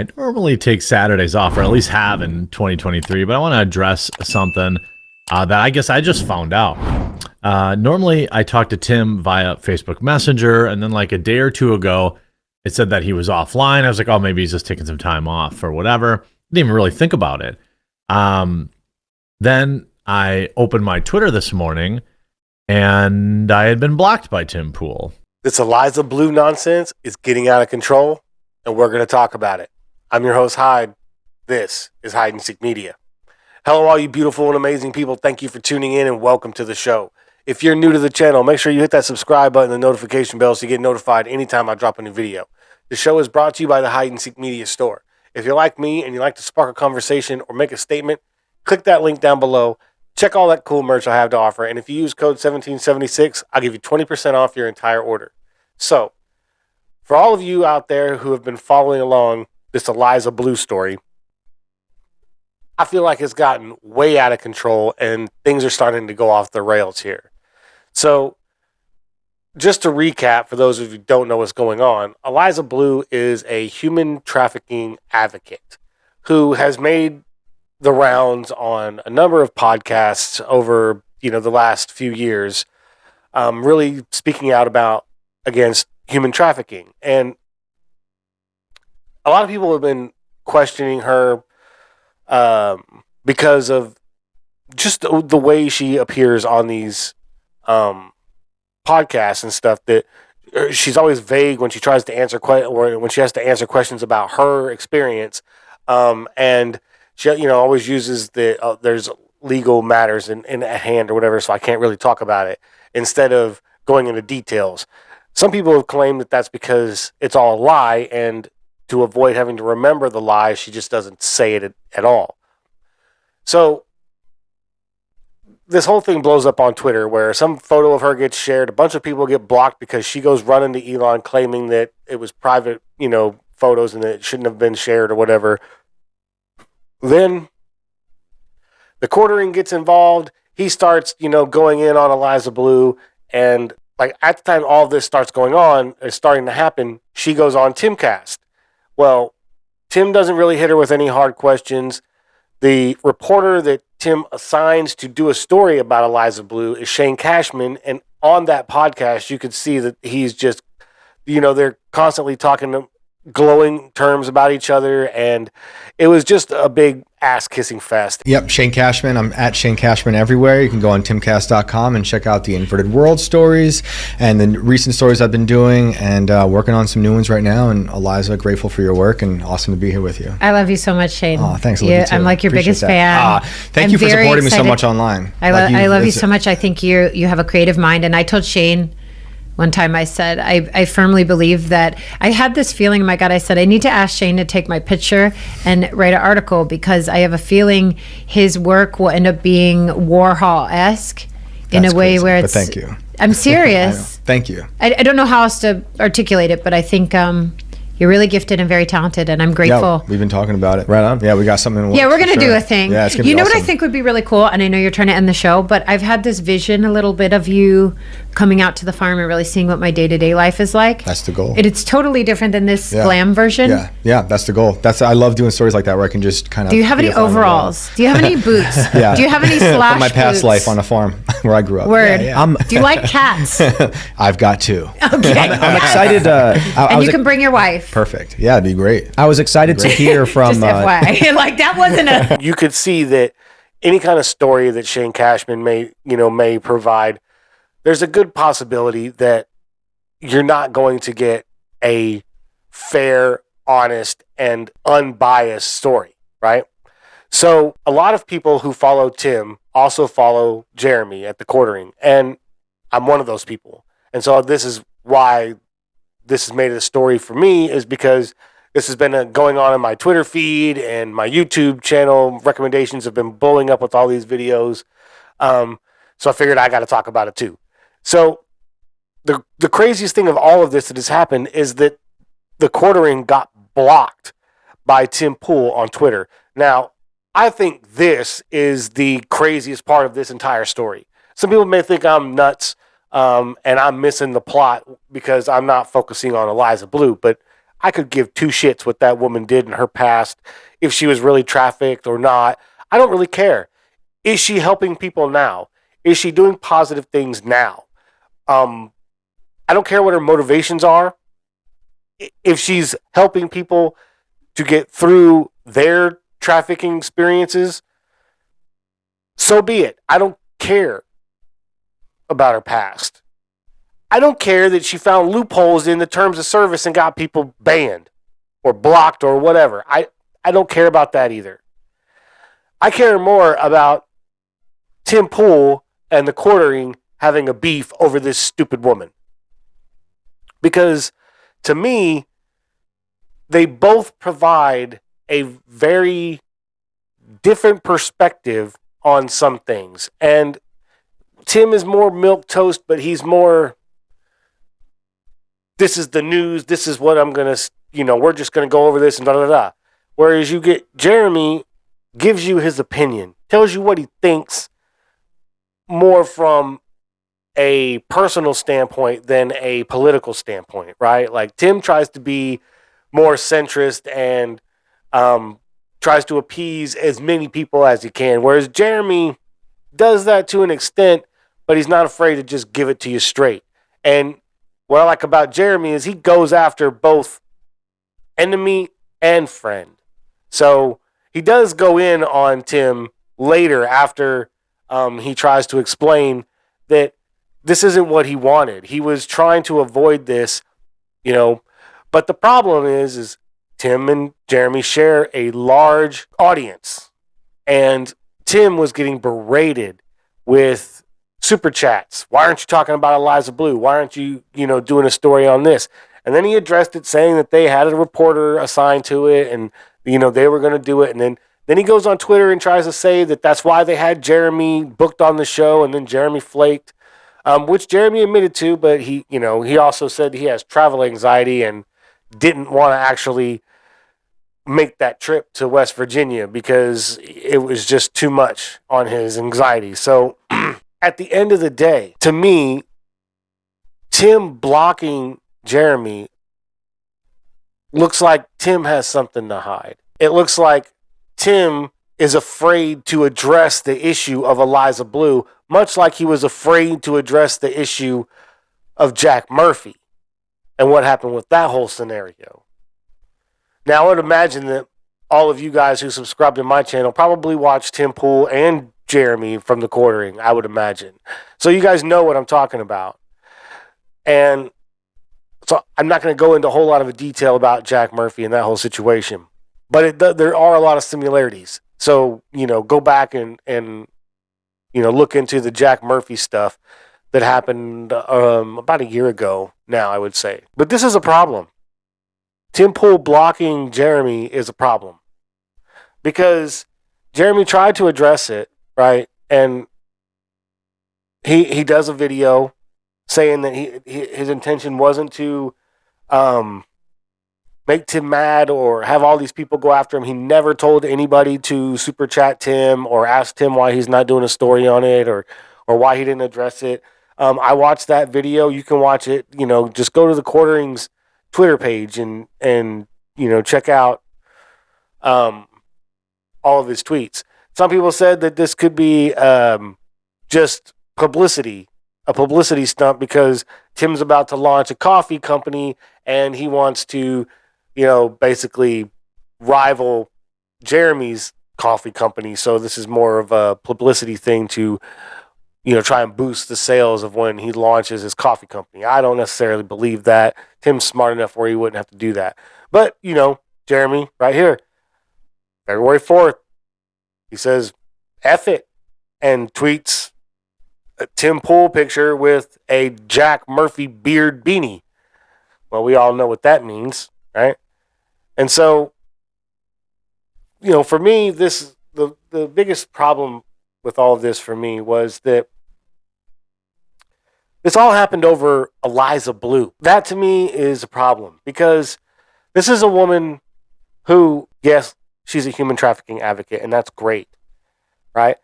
I normally take Saturdays off, or at least have in 2023, but I want to address something that I guess I just found out. Normally, I talk to Tim via Facebook Messenger, and then like a day or two ago, it said that he was offline. I was like, oh, maybe he's just taking some time off or whatever. Didn't even really think about it. Then I opened my Twitter this morning, and I had been blocked by Tim Pool. This Eliza Bleu nonsense is getting out of control, and we're going to talk about it. I'm your host, Hyde. This is Hide and Seek Media. Hello, all you beautiful and amazing people. Thank you for tuning in, and welcome to the show. If you're new to the channel, make sure you hit that subscribe button and the notification bell so you get notified anytime I drop a new video. The show is brought to you by the Hide and Seek Media store. If you're like me and you like to spark a conversation or make a statement, click that link down below. Check all that cool merch I have to offer. And if you use code 1776, I'll give you 20% off your entire order. So, for all of you out there who have been following along this Eliza Bleu story, I feel like it's gotten way out of control and things are starting to go off the rails here. So, just to recap, for those of you who don't know what's going on, Eliza Bleu is a human trafficking advocate who has made the rounds on a number of podcasts over, the last few years, really speaking out against human trafficking. And a lot of people have been questioning her because of just the way she appears on these podcasts and stuff, that she's always vague when she tries to answer or when she has to answer questions about her experience, and she always uses there's legal matters in at hand or whatever, so I can't really talk about it, instead of going into details. Some people have claimed that that's because it's all a lie, and to avoid having to remember the lie, she just doesn't say it at all. So this whole thing blows up on Twitter, where some photo of her gets shared. A bunch of people get blocked because she goes running to Elon claiming that it was private, photos and that it shouldn't have been shared or whatever. Then the quartering gets involved. He starts, going in on Eliza Bleu. And like at the time all this starts going on, is starting to happen, she goes on Timcast. Well, Tim doesn't really hit her with any hard questions. The reporter that Tim assigns to do a story about Eliza Bleu is Shane Cashman, and on that podcast, you could see that he's just, they're constantly talking glowing terms about each other, and it was just a big ass-kissing fest. Yep, Shane Cashman. I'm at Shane Cashman everywhere. You can go on timcast.com and check out the Inverted World stories and the recent stories I've been doing, and working on some new ones right now. And Eliza, grateful for your work and awesome to be here with you. I love you so much, Shane. Oh, thanks. I love you too. I'm like your Appreciate biggest that. fan. Thank you for supporting me so much online. I love you so much. I think you have a creative mind, and I told Shane one time, I said, I firmly believe that I had this feeling, my God, I said, I need to ask Shane to take my picture and write an article, because I have a feeling his work will end up being Warhol-esque in a way where it's... But thank you. I'm serious. Thank you. I don't know how else to articulate it, but I think you're really gifted and very talented, and I'm grateful. Yeah, we've been talking about it. Right on. Yeah, we got something in the works. Yeah, we're going to do a thing. Yeah, it's going to be know awesome. what I think would be really cool? And I know you're trying to end the show, but I've had this vision a little bit of you coming out to the farm and really seeing what my day-to-day life is like. That's the goal. It's totally different than this glam version. Yeah, that's the goal. I love doing stories like that where I can just kind of... Do you have any overalls? Do you have any boots? Yeah. Do you have any slash From my past boots? life on a farm where I grew up. Word. Yeah. Do you like cats? I've got two. Okay. I'm excited. And you can bring your wife. Perfect. Yeah, it'd be great. I was excited to hear from... Just FYI. Like, that wasn't a... You could see that any kind of story that Shane Cashman may provide, there's a good possibility that you're not going to get a fair, honest, and unbiased story, right? So a lot of people who follow Tim also follow Jeremy at the quartering, and I'm one of those people. And so this is why this has made it a story for me, is because this has been going on in my Twitter feed, and my YouTube channel recommendations have been blowing up with all these videos. So I figured I got to talk about it too. So the craziest thing of all of this that has happened is that the quartering got blocked by Tim Pool on Twitter. Now, I think this is the craziest part of this entire story. Some people may think I'm nuts, and I'm missing the plot because I'm not focusing on Eliza Bleu, but I could give two shits what that woman did in her past, if she was really trafficked or not. I don't really care. Is she helping people now? Is she doing positive things now? I don't care what her motivations are. If she's helping people to get through their trafficking experiences, so be it. I don't care about her past. I don't care that she found loopholes in the terms of service and got people banned or blocked or whatever. I don't care about that either. I care more about Tim Pool and the quartering having a beef over this stupid woman. Because to me, they both provide a very different perspective on some things. And Tim is more milquetoast, but he's more, this is the news, this is what I'm going to, we're just going to go over this and da-da-da. Whereas you get Jeremy gives you his opinion, tells you what he thinks more from a personal standpoint than a political standpoint, right? Like Tim tries to be more centrist and tries to appease as many people as he can, whereas Jeremy does that to an extent, but he's not afraid to just give it to you straight. And what I like about Jeremy is he goes after both enemy and friend. So he does go in on Tim later after he tries to explain that this isn't what he wanted. He was trying to avoid this, But the problem is Tim and Jeremy share a large audience. And Tim was getting berated with super chats. Why aren't you talking about Eliza Bleu? Why aren't you, doing a story on this? And then he addressed it saying that they had a reporter assigned to it and, they were going to do it. And then he goes on Twitter and tries to say that that's why they had Jeremy booked on the show. And then Jeremy flaked, which Jeremy admitted to. But he also said he has travel anxiety and didn't want to actually make that trip to West Virginia because it was just too much on his anxiety. So at the end of the day, to me, Tim blocking Jeremy looks like Tim has something to hide. It looks like Tim is afraid to address the issue of Eliza Bleu, much like he was afraid to address the issue of Jack Murphy and what happened with that whole scenario. Now, I would imagine that all of you guys who subscribe to my channel probably watch Tim Pool and Jeremy from the quartering, I would imagine. So you guys know what I'm talking about. And so I'm not going to go into a whole lot of detail about Jack Murphy and that whole situation. But there are a lot of similarities. So, go back and look into the Jack Murphy stuff that happened about a year ago now, I would say. But this is a problem. Tim Pool blocking Jeremy is a problem. Because Jeremy tried to address it, right? And he does a video saying that his intention wasn't to make Tim mad or have all these people go after him. He never told anybody to super chat Tim or ask Tim why he's not doing a story on it or why he didn't address it. I watched that video. You can watch it. Just go to the Quartering's Twitter page and check out all of his tweets. Some people said that this could be just publicity, a publicity stunt because Tim's about to launch a coffee company and he wants to, basically rival Jeremy's coffee company. So this is more of a publicity thing to, try and boost the sales of when he launches his coffee company. I don't necessarily believe that. Tim's smart enough where he wouldn't have to do that. But, Jeremy, right here, February 4th, he says, F it, and tweets a Tim Pool picture with a Jack Murphy beard beanie. Well, we all know what that means, right? And so, for me, the biggest problem with all of this for me was that this all happened over Eliza Bleu. That to me is a problem because this is a woman who, yes, she's a human trafficking advocate, and that's great, right?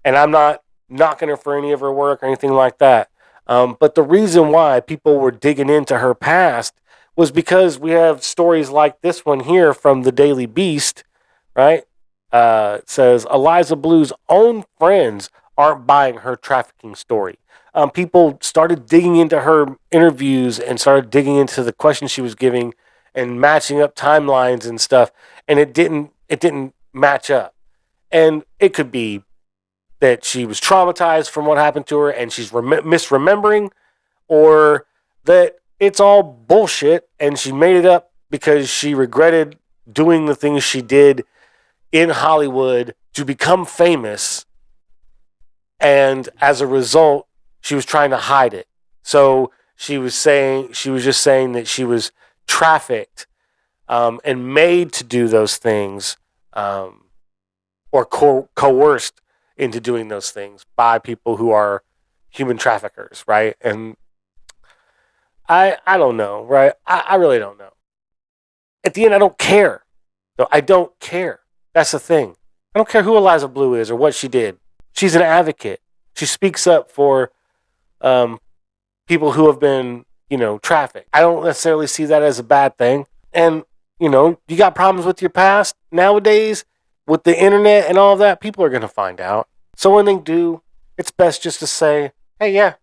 And I'm not knocking her for any of her work or anything like that. But the reason why people were digging into her past was because we have stories like this one here from the Daily Beast, right? It says Eliza Bleu's own friends aren't buying her trafficking story. People started digging into her interviews and started digging into the questions she was giving and matching up timelines and stuff, and it didn't match up. And it could be that she was traumatized from what happened to her and she's misremembering, or that it's all bullshit and she made it up because she regretted doing the things she did in Hollywood to become famous, and as a result she was trying to hide it. So she was just saying that she was trafficked and made to do those things, or coerced into doing those things by people who are human traffickers, right? And I don't know, right? I really don't know. At the end, I don't care. No, I don't care. That's the thing. I don't care who Eliza Bleu is or what she did. She's an advocate. She speaks up for people who have been, trafficked. I don't necessarily see that as a bad thing. And, you got problems with your past. Nowadays, with the internet and all of that, people are going to find out. So when they do, it's best just to say, hey, yeah,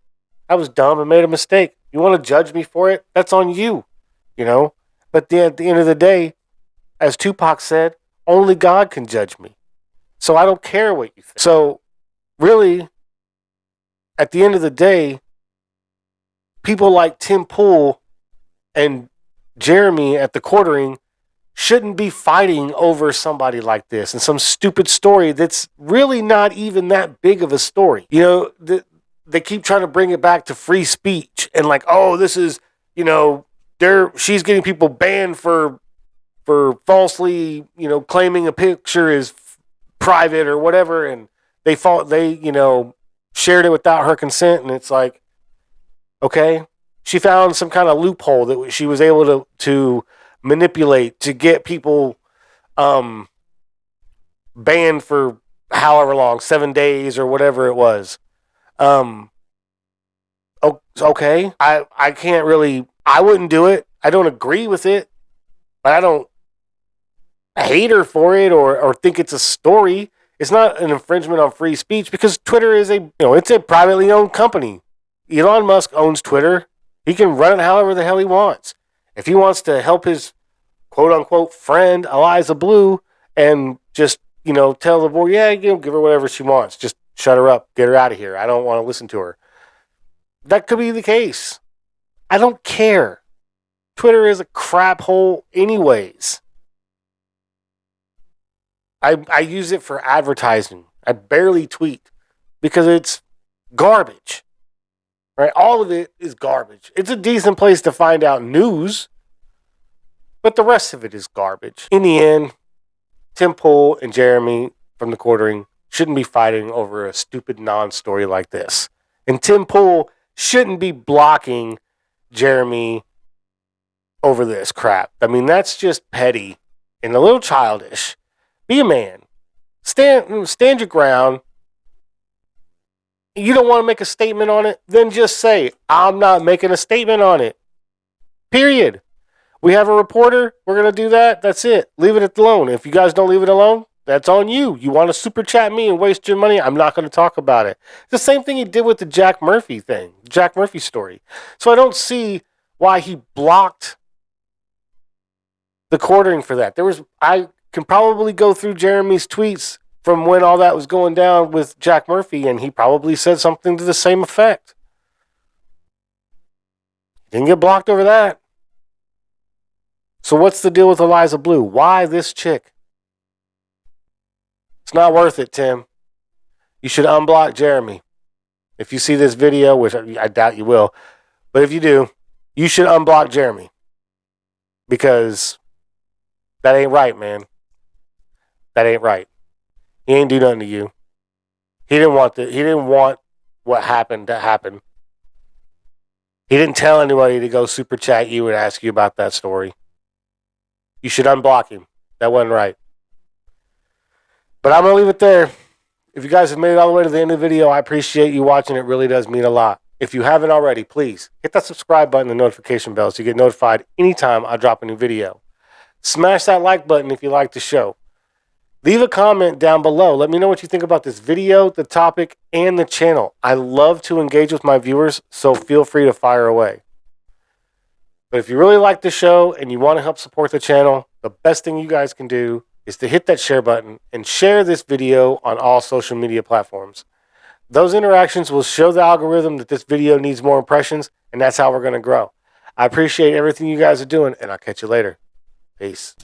I was dumb and made a mistake. You want to judge me for it? That's on you, But at the end of the day, as Tupac said, only God can judge me. So I don't care what you think. So really, at the end of the day, people like Tim Pool and Jeremy at the Quartering shouldn't be fighting over somebody like this and some stupid story that's really not even that big of a story. They keep trying to bring it back to free speech and like, oh, this is, she's getting people banned for falsely, claiming a picture is private or whatever, and they shared it without her consent, and it's like, okay, she found some kind of loophole that she was able to manipulate to get people banned for however long, 7 days or whatever it was. Okay, I can't really, I wouldn't do it. I don't agree with it, but I don't hate her for it or think it's a story. It's not an infringement on free speech because Twitter is it's a privately owned company. Elon Musk owns Twitter. He can run it however the hell he wants. If he wants to help his quote unquote friend Eliza Bleu and just, tell the board, yeah, give her whatever she wants. Just shut her up. Get her out of here. I don't want to listen to her. That could be the case. I don't care. Twitter is a crap hole anyways. I use it for advertising. I barely tweet because it's garbage. Right? All of it is garbage. It's a decent place to find out news, but the rest of it is garbage. In the end, Tim Pool and Jeremy from the Quartering shouldn't be fighting over a stupid non-story like this. And Tim Pool shouldn't be blocking Jeremy over this crap. I mean, that's just petty and a little childish. Be a man. Stand your ground. You don't want to make a statement on it? Then just say, I'm not making a statement on it. Period. We have a reporter. We're going to do that. That's it. Leave it alone. If you guys don't leave it alone, that's on you. You want to super chat me and waste your money? I'm not going to talk about it. It's the same thing he did with the Jack Murphy thing. Jack Murphy story. So I don't see why he blocked the Quartering for that. I can probably go through Jeremy's tweets from when all that was going down with Jack Murphy, and he probably said something to the same effect. Didn't get blocked over that. So what's the deal with Eliza Bleu? Why this chick? It's not worth it, Tim. You should unblock Jeremy. If you see this video, which I doubt you will, but if you do, you should unblock Jeremy. Because that ain't right, man. That ain't right. He ain't do nothing to you. He didn't want what happened to happen. He didn't tell anybody to go super chat you and ask you about that story. You should unblock him. That wasn't right. But I'm going to leave it there. If you guys have made it all the way to the end of the video, I appreciate you watching. It really does mean a lot. If you haven't already, please hit that subscribe button and notification bell so you get notified anytime I drop a new video. Smash that like button if you like the show. Leave a comment down below. Let me know what you think about this video, the topic, and the channel. I love to engage with my viewers, so feel free to fire away. But if you really like the show and you want to help support the channel, the best thing you guys can do is to hit that share button and share this video on all social media platforms. Those interactions will show the algorithm that this video needs more impressions, and that's how we're going to grow. I appreciate everything you guys are doing, and I'll catch you later. Peace.